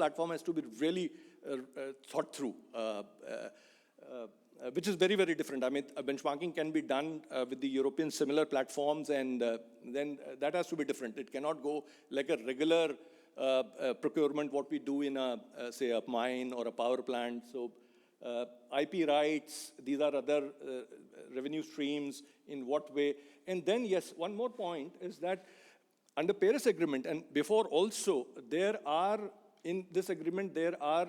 platform has to be really thought through, which is very, very different. I mean, benchmarking can be done with the European similar platforms, and then that has to be different. It cannot go like a regular procurement, what we do in a, say, a mine or a power plant. So IP rights, these are other revenue streams, in what way. And then, yes, one more point is that under Paris Agreement, and before also, there are, in this agreement, there are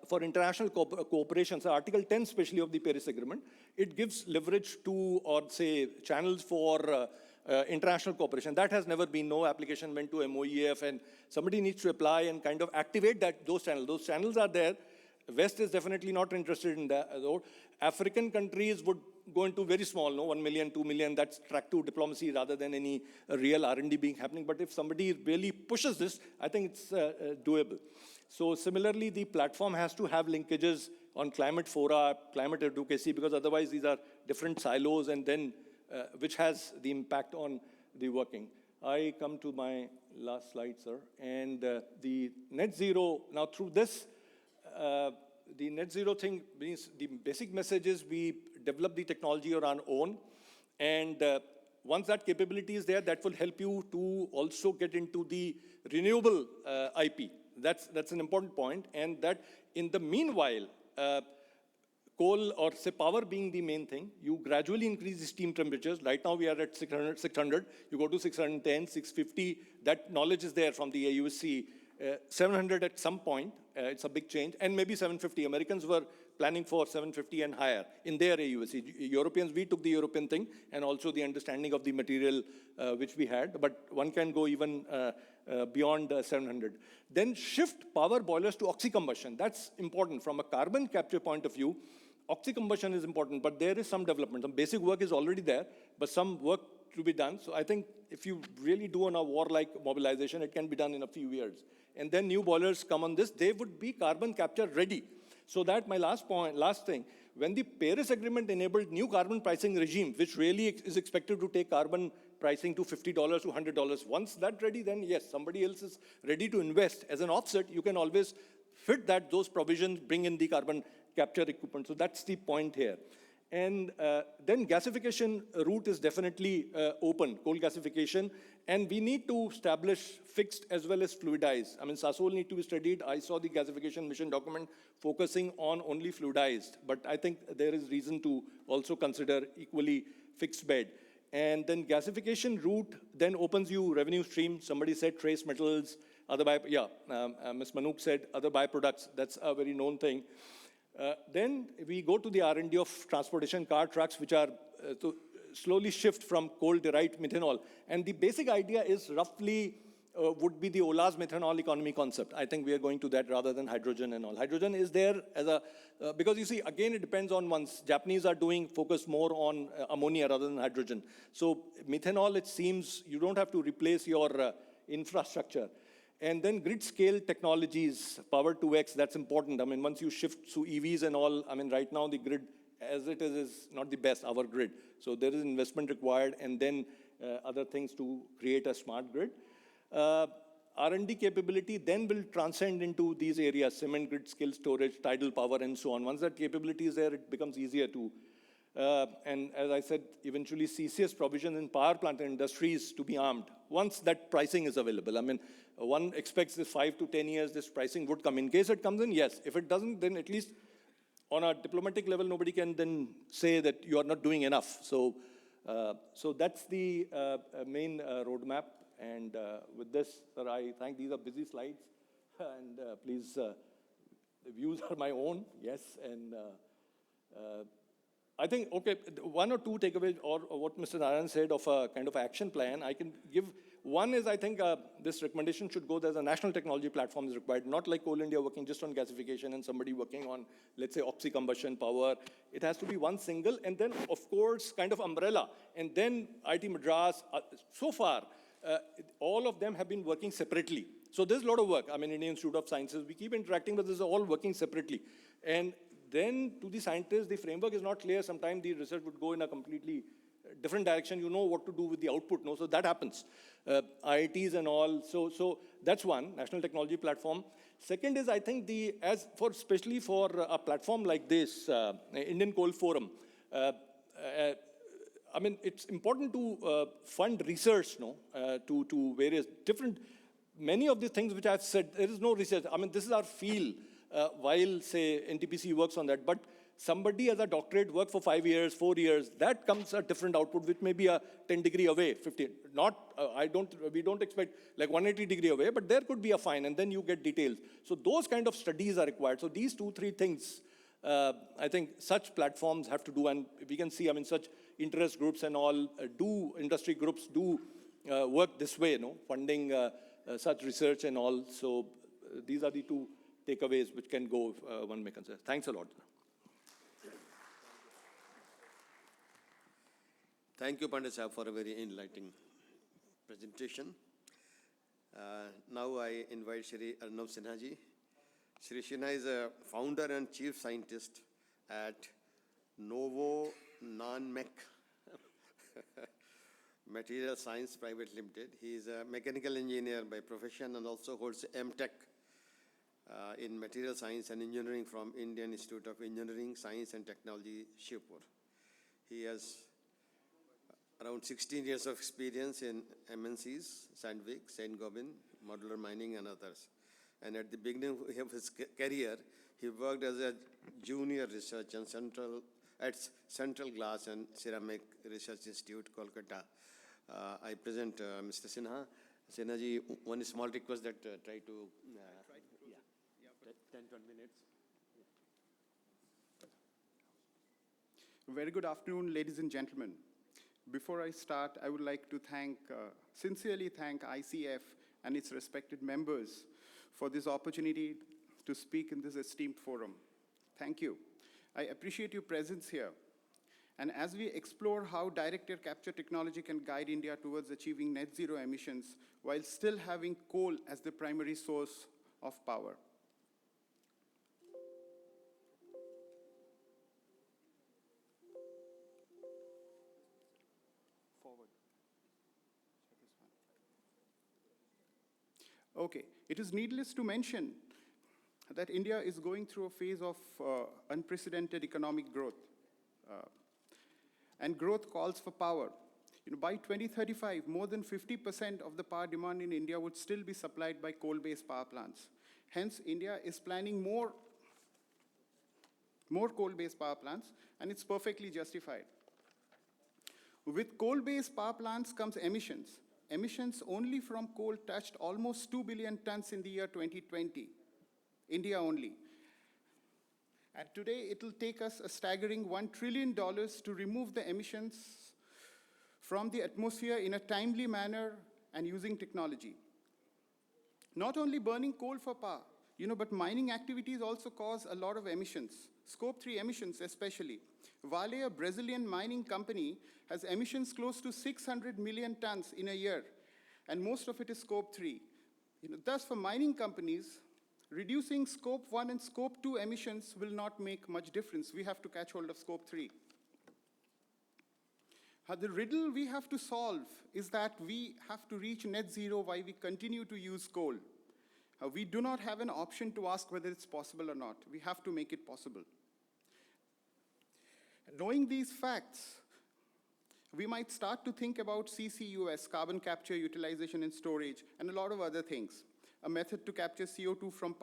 for international cooperation, so Article 10 especially of the Paris Agreement, it gives leverage to, or say, channels for international cooperation. That has never been, no application went to MOEF, and somebody needs to apply and kind of activate those channels. Those channels are there. West is definitely not interested in that. African countries would go into very small, no, 1 million, 2 million, that's track to diplomacy rather than any real R&D being happening. But if somebody really pushes this, I think it's doable. So similarly, the platform has to have linkages on climate fora, climate advocacy, because otherwise these are different silos, and then which has the impact on the working. I come to my last slide, sir. And the net zero, now through this, the net zero thing means the basic message is we develop the technology on our own, and once that capability is there, that will help you to also get into the renewable IP. That's an important point, and that in the meanwhile, coal or say power being the main thing, you gradually increase the steam temperatures. Right now we are at 600, you go to 610, 650, that knowledge is there from the AUSC. 700 at some point, it's a big change, and maybe 750. Americans were planning for 750 and higher in their AUSC. Europeans, we took the European thing, and also the understanding of the material which we had, but one can go even beyond 700. Then shift power boilers to oxy-combustion. That's important. From a carbon capture point of view, oxy-combustion is important, but there is some development. Some basic work is already there, but some work to be done. So I think if you really do on a warlike mobilization, it can be done in a few years. And then new boilers come on this, they would be carbon capture ready. So that my last thing, when the Paris Agreement enabled new carbon pricing regime, which really is expected to take carbon pricing to $50 to $100, once that's ready, then yes, somebody else is ready to invest. As an offset, you can always fit those provisions, bring in the carbon capture equipment. So that's the point here. And then gasification route is definitely open, coal gasification, and we need to establish fixed as well as fluidized. I mean, Sasol need to be studied. I saw the gasification mission document focusing on only fluidized, but I think there is reason to also consider equally fixed bed. And then gasification route then opens you revenue stream. Somebody said trace metals, other Ms. Manook said other byproducts. That's a very known thing. Then we go to the R&D of transportation car trucks, which are to slowly shift from coal-derived methanol. And the basic idea is roughly would be the Ola's methanol economy concept. I think we are going to that rather than hydrogen and all. Hydrogen is there as a, because you see, again, it depends on one's, Japanese are focus more on ammonia rather than hydrogen. So methanol, it seems, you don't have to replace your infrastructure. And then grid scale technologies, power to X, that's important. I mean, once you shift to EVs and all, I mean, right now the grid as it is not the best, our grid. So there is investment required, and then other things to create a smart grid. R&D capability then will transcend into these areas, cement, grid scale storage, tidal power, and so on. Once that capability is there, it becomes easier to, and as I said, eventually CCS provision in power plant industries to be armed. Once that pricing is available, I mean, one expects this 5 to 10 years, this pricing would come. In case it comes in, yes. If it doesn't, then at least on a diplomatic level, nobody can then say that you are not doing enough. So, so that's the main roadmap. And with this, sir, I think these are busy slides. And please, the views are my own, yes. And I think, okay, one or two takeaways, or what Mr. Narayan said of a kind of action plan, I can give. One is, I think this recommendation should go, there's a national technology platform is required, not like Coal India working just on gasification and somebody working on, let's say, oxy-combustion power. It has to be one single, and then, of course, kind of umbrella. And then IT Madras, so far, all of them have been working separately. So there's a lot of work. I mean, Indian Institute of Sciences, we keep interacting, but this is all working separately. And then to the scientists, the framework is not clear. Sometimes the research would go in a completely different direction, you know what to do with the output, no? So that happens. IITs and all, so that's one, National Technology Platform. Second is, I think, especially for a platform like this, Indian Coal Forum, I mean, it's important to fund research, no, to various different, many of the things which I've said, there is no research. I mean, this is our field, while, say, NTPC works on that, but somebody as a doctorate work for 5 years, 4 years, that comes a different output, which may be a 10 degree away, 15, not, we don't expect like 180 degree away, but there could be a fine, and then you get details. So those kind of studies are required. So these 2-3 things, I think such platforms have to do, and we can see, I mean, such interest groups and all industry groups do work this way, no, funding such research and all. So these are the 2 takeaways which can go, one may consider. Thanks a lot. Thank you, Pandit Sahab, for a very enlightening presentation. Now I invite Shri Arnav Sinha ji. Shri Sinha is a founder and chief scientist at Novo Nanmec Material Science Private Limited. He is a mechanical engineer by profession and also holds M.Tech in Material Science and Engineering from Indian Institute of Engineering, Science and Technology, Shivpur. He has around 16 years of experience in MNCs, Sandvik, Saint-Gobain, modular mining and others. And at the beginning of his career, he worked as a junior researcher at Central Glass and Ceramic Research Institute, Kolkata. I present Mr. Sinha. Sinha ji, one small request that try to 10-20 minutes. Very good afternoon, ladies and gentlemen. Before I start, I would like to sincerely thank ICF and its respected members for this opportunity to speak in this esteemed forum. Thank you. I appreciate your presence here. And as we explore how direct air capture technology can guide India towards achieving net zero emissions while still having coal as the primary source of power. Okay, it is needless to mention that India is going through a phase of unprecedented economic growth. And growth calls for power. By 2035, more than 50% of the power demand in India would still be supplied by coal-based power plants. Hence, India is planning more coal-based power plants, and it's perfectly justified. With coal-based power plants comes emissions. Emissions only from coal touched almost 2 billion tons in the year 2020, India only. And today, it will take us a staggering $1 trillion to remove the emissions from the atmosphere in a timely manner and using technology. Not only burning coal for power, but mining activities also cause a lot of emissions, Scope 3 emissions especially. Vale, a Brazilian mining company, has emissions close to 600 million tons in a year, and most of it is Scope 3. Thus, for mining companies, reducing Scope 1 and Scope 2 emissions will not make much difference. We have to catch hold of Scope 3. The riddle we have to solve is that we have to reach net zero while we continue to use coal. We do not have an option to ask whether it's possible or not. We have to make it possible. Knowing these facts, we might start to think about CCUS, carbon capture, utilization, and storage, and a lot of other things. A method to capture CO2 from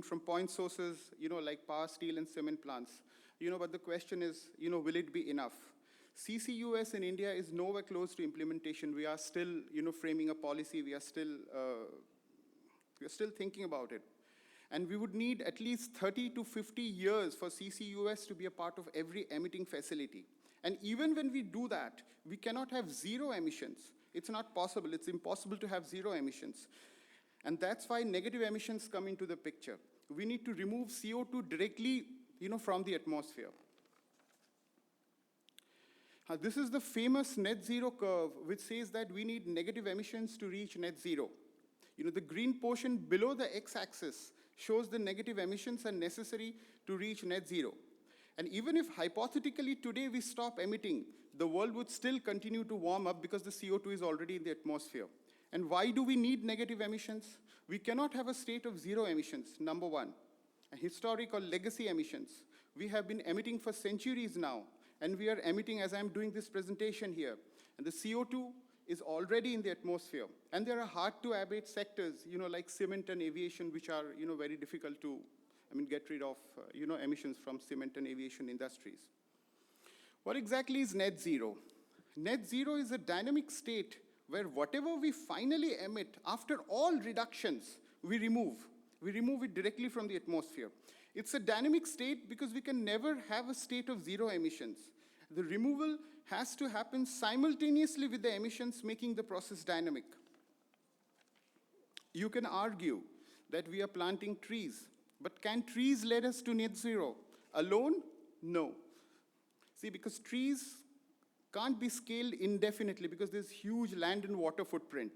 from point sources, like power, steel, and cement plants. But the question is, will it be enough? CCUS in India is nowhere close to implementation. We are still, framing a policy. We are still thinking about it. And we would need at least 30 to 50 years for CCUS to be a part of every emitting facility. And even when we do that, we cannot have zero emissions. It's not possible. It's impossible to have zero emissions. And that's why negative emissions come into the picture. We need to remove CO2 directly, from the atmosphere. This is the famous net zero curve, which says that we need negative emissions to reach net zero. The green portion below the x-axis shows the negative emissions are necessary to reach net zero. And even if hypothetically today we stop emitting, the world would still continue to warm up because the CO2 is already in the atmosphere. And why do we need negative emissions? We cannot have a state of zero emissions, number one. A historic or legacy emissions. We have been emitting for centuries now, and we are emitting as I'm doing this presentation here. And the CO2 is already in the atmosphere. And there are hard-to-abate sectors, like cement and aviation, which are, very difficult to, get rid of, emissions from cement and aviation industries. What exactly is net zero? Net zero is a dynamic state where whatever we finally emit, after all reductions, we remove it directly from the atmosphere. It's a dynamic state because we can never have a state of zero emissions. The removal has to happen simultaneously with the emissions, making the process dynamic. You can argue that we are planting trees, but can trees lead us to net zero? Alone? No. See, because trees can't be scaled indefinitely because there's huge land and water footprint.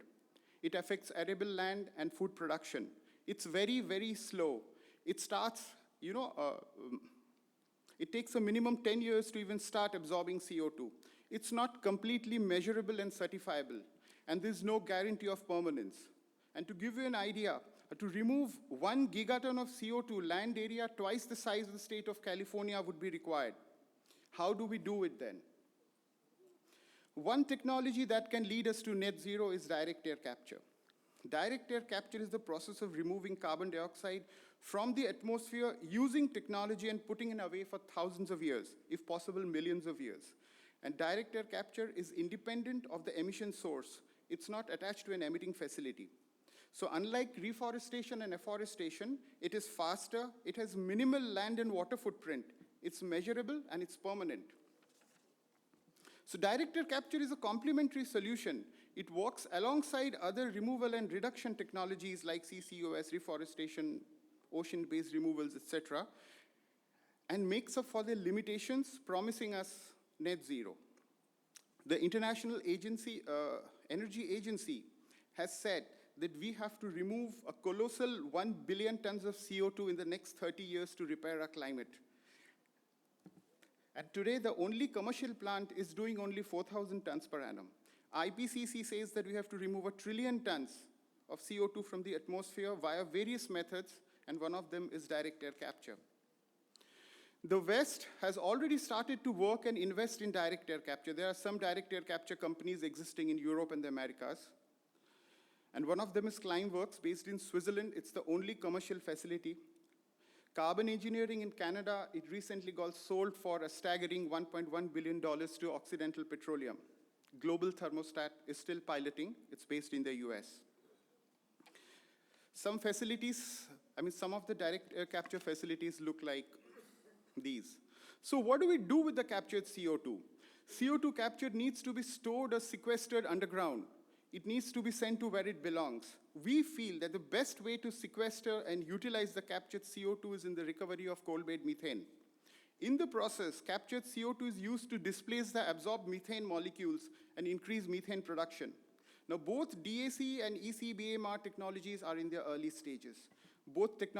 It affects arable land and food production. It's very, very slow. It starts, it takes a minimum 10 years to even start absorbing CO2. It's not completely measurable and certifiable, and there's no guarantee of permanence. And to give you an idea, to remove 1 gigaton of CO2, land area twice the size of the state of California would be required. How do we do it then? One technology that can lead us to net zero is direct air capture. Direct air capture is the process of removing carbon dioxide from the atmosphere using technology and putting it away for thousands of years, if possible, millions of years. And direct air capture is independent of the emission source. It's not attached to an emitting facility. So unlike reforestation and afforestation, it is faster, it has minimal land and water footprint, it's measurable, and it's permanent. So direct air capture is a complementary solution. It works alongside other removal and reduction technologies like CCUS, reforestation, ocean-based removals, etc., and makes up for the limitations, promising us net zero. The International Energy Agency has said that we have to remove a colossal 1 billion tons of CO2 in the next 30 years to repair our climate. And today, the only commercial plant is doing only 4,000 tons per annum. IPCC says that we have to remove 1 trillion tons of CO2 from the atmosphere via various methods, and one of them is direct air capture. The West has already started to work and invest in direct air capture. There are some direct air capture companies existing in Europe and the Americas. And one of them is Climeworks, based in Switzerland. It's the only commercial facility. Carbon engineering in Canada, it recently got sold for a staggering $1.1 billion to Occidental Petroleum. Global Thermostat is still piloting. It's based in the US. Some facilities, some of the direct air capture facilities look like these. So what do we do with the captured CO2? CO2 captured needs to be stored or sequestered underground. It needs to be sent to where it belongs. We feel that the best way to sequester and utilize the captured CO2 is in the recovery of coal-bed methane. In the process, captured CO2 is used to displace the absorbed methane molecules and increase methane production. Now, both DAC and ECBMR technologies are in their early stages. Both technologies